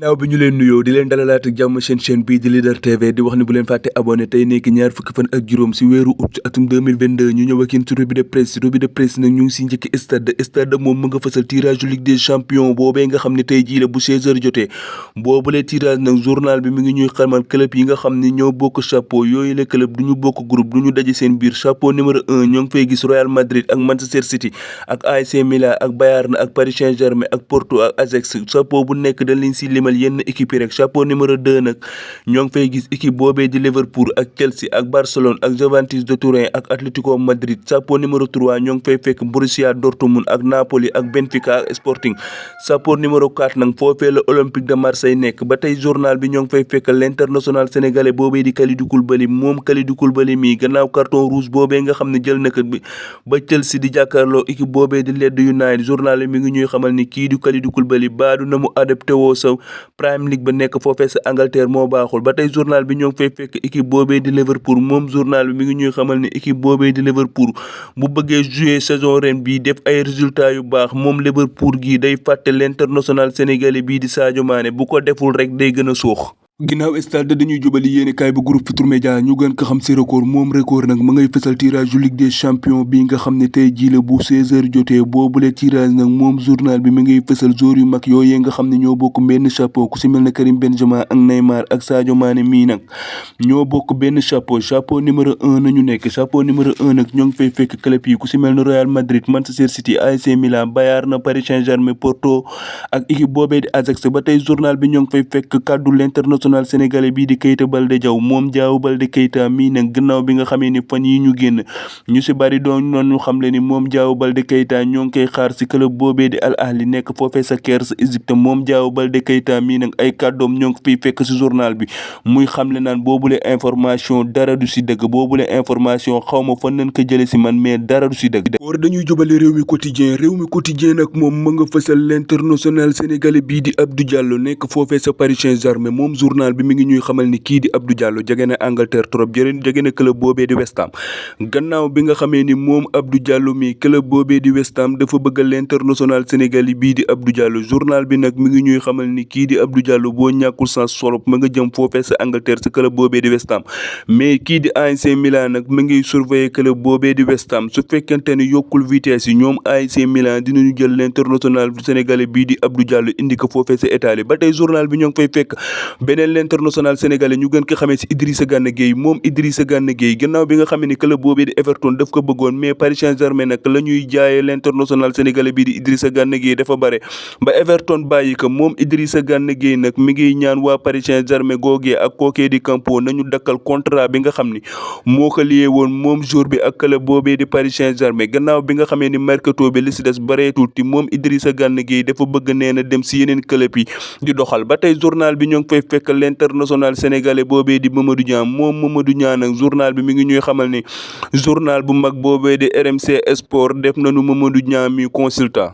ginnaaw bi ñu leen nuyoo di leen dalalaat ak jàmm seen chaîne bii di Leader TV di wax ni bu leen fàtte abonné tey nekk ñaar fukki fan ak juróom si weeru août atum 2022 ñu ñëw ak yéen ci revue de presse nag ñu ngi si njëkki stade moom mu nga fësal tirage Ligue des champions boobee nga xam ne tey jii la bu 16h jotee boobulee tirage nag journal bi mi ngi ñuy xamal club yi nga xam ne ñoo bokk chapeau yooyu la club du ñu bokk groupe du ñu daje seen biir chapeau numéro 1 ñoo ngi fay gis Real Madrid ak Manchester City ak AC Milan ak Bayern ak Paris Saint-Germain ak Porto ak Ajax chapeau bu nekk dañ leen si limal yenn équipe yi rek chapeau numéro 2 nag ñoo ngi fay gis équipe boobee di Liverpool ak Chelsea ak Barcelone ak Juventus de Turin ak Atlético Madrid chapeau numéro 3 ñoo ngi fay fekk Borussia Dortmund ak Napoli ak Benfica ak Sporting chapeau numéro 4 nag foofee la Olympique de Marseille nekk ba tey journal bi ñoo ngi fay fekk l'international sénégalais boobee di Kalidou Koulibaly moom Kalidou Koulibaly mii gannaaw carton rouge boobee nga xam ne jël na ko ba Chelsea di jàkkaarloo équipe boobee di Leeds United journal bi mi ngi ñuy xamal ni kii di Kalidou Koulibaly baadu na mu adapté woo sa Premier League ba nekk foofee sa Angleterre moo baaxul ba tey journal bi ñoo ngi fay fekk équipe boobee di Liverpool moom journal bi mi ngi ñuy xamal ni équipe boobee di Liverpool bu bëggee jouer saison ren bii def ay résultats yu baax moom Liverpool gii day fàtte l'international sénégalais bii di Sadio Mané bu ko deful rek day gën a suux. ginnaaw stade dañuy jubali yéeni kaay bu groupe Futurs Médias ñu gën ko xam si record moom record nag ma ngay fësal tirage Ligue des champions bi nga xam ne tey jii la bu 16h jotee boobule tirage nag moom journal bi mi ngay fësal joueurs yu mag yooyee nga xam ne ñoo bokk benn chapeau ku si mel ne Karim Benzema ak Neymar ak Sadio Mané mii nag ñoo bokk benn chapeau numéro 1 nañu nekk chapeau numéro 1 nag ñoo ngi fay fekk club yi ku si mel ne Real Madrid Manchester City AC Milan Bayern Paris Saint-Germain Porto ak équipe boobee di Ajax ba tey journal bi ñoo ngi fay fekk kaddu l'international sénégalais bii di Keita Baldé Diaw moom Diaw Baldé Keita mii nag gannaaw bi nga xamee ni fan yi ñu génn ñu si bari doon noonu xam le ni moom Diaw Baldé Keita ñoo ngi koy xaar si club boobee di Al Ahli nekk foofee sa Caire sa Égypte moom Diaw Baldé Keita mii nag ay kàddoom ñoo ngi fiy fekk si journal bi muy xamle naan boobule information dara du si dëgg boobule information xawma fan nañ ko jële si man mais dara du si dëgg war dañuy jubale réew mi quotidien nag moom ma nga fësal l'international sénégalais bii di Abdou Diallo nekk foofee sa Paris Saint-Germain moom journal bi mi ngi ñuy xamal ni kii di Abdou Diallo jege na Angleterre trop jege na club boobee di West Ham gannaaw bi nga xamee ni moom Abdou Diallo mi club boobee di West Ham dafa bëgg l'international sénégalais bii di Abdou Diallo journal bi nag mi ngi ñuy xamal ni kii di Abdou Diallo boo ñàkkul sans solop ma nga jëm foofee sa Angleterre sa club boobee di West Ham mais kii di AC Milan nag mi ngi surveiller club boobee di West Ham su fekkente ni yokkul vitesse yi ñoom AC Milan dinañu jël l'international sénégalais bii di Abdou Diallo indi ko foofee sa Italie ba tey journal bi ñoo ngi fay fekk beneen l'international sénégalais ñu gën ko xamee si Idrissa Gana Gueye moom Idrissa Gana Gueye gannaaw bi nga xamee ni club boobee di Everton daf ko bëggoon mais Paris Saint-Germain nag la ñuy jaayee l'international sénégalais bii di Idrissa Gana Gueye dafa bare ba Everton bàyyi ko moom Idrissa Gana Gueye nag mi ngi ñaan waa Paris Saint-Germain googee ak kookee di Campo nañu dakkal contrat bi nga xam ni moo ko lié woon moom jour bi ak club boobee di Paris Saint-Germain gannaaw bi nga xamee ni mercato bi li si des bareetul ti moom Idrissa Gana Gueye dafa bëgg nee na dem si yeneen club yi di doxal ba tey journal bi ñoo ngi fay fekk l'international sénégalais boobee di Mamadou Niang moom Mamadou Niang nag journal bi mi ngi ñuy xamal ni journal bu mag boobee di RMC Sport def nañu Mamadou Niang mi consultant